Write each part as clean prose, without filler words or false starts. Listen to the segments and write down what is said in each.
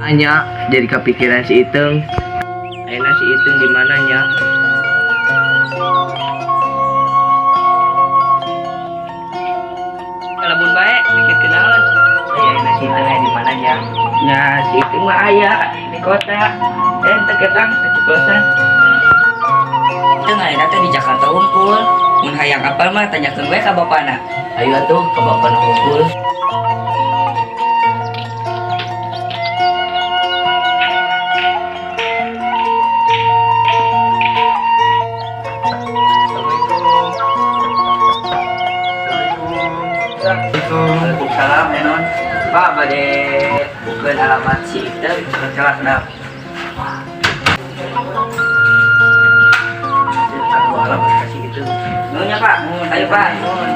Hanya jadi kepikiran si Iteng. Ayeuna si Iteng di mananya? Lamun bae mikir kenalan. Ayeuna si Iteng di mananya? Ya si Iteng mah aya di kota. Teketang keceplosan. Teu ayeuna teh di Jakarta unggul. Mun hayang apal mah tanyakeun we ka bapana. Ayo atuh ke bapana ngumpul. Waalaikumsalam, Enon. Pak, bade bukeun alamat si Iteng, celak na. Aku alamat kasih itu. Nuhun ya, Pak. Ayo, Pak. Nuhun.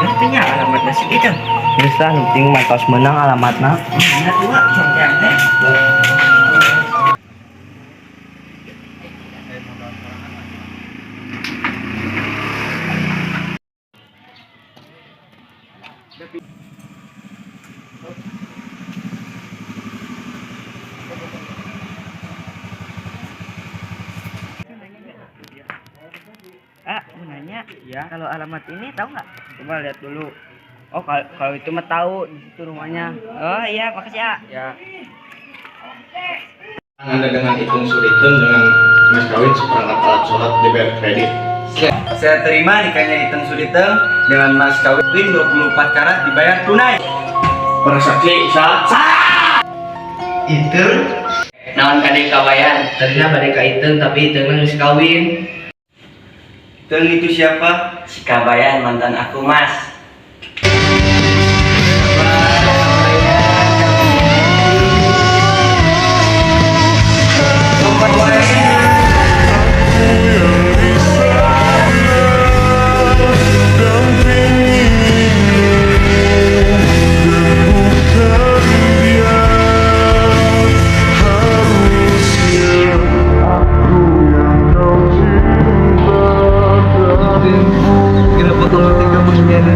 Ngertinya alamat si Iteng. Bisa, penting mantos menang alamatna. Bener dua, yang teh. Mau nanya, ya kalau alamat ini tahu nggak? Coba lihat dulu. Oh, kalau itu mah tahu di situ rumahnya. Oh iya, makasih ya. Ya. Anda dengan hitung Suriteng dengan mas kawin seperangkat alat sholat DPR kredit. Saya terima nikahnya Iteng Suriteng dengan mas kawin 24 karat dibayar tunai. Para saksi sah. Iteng. Naon kade kawayan? Tadinya bade ka Iteng tapi Iteng geus kawin. Iteng itu siapa? Si Kabayan mantan aku, Mas. Kenapa kamu tega menghina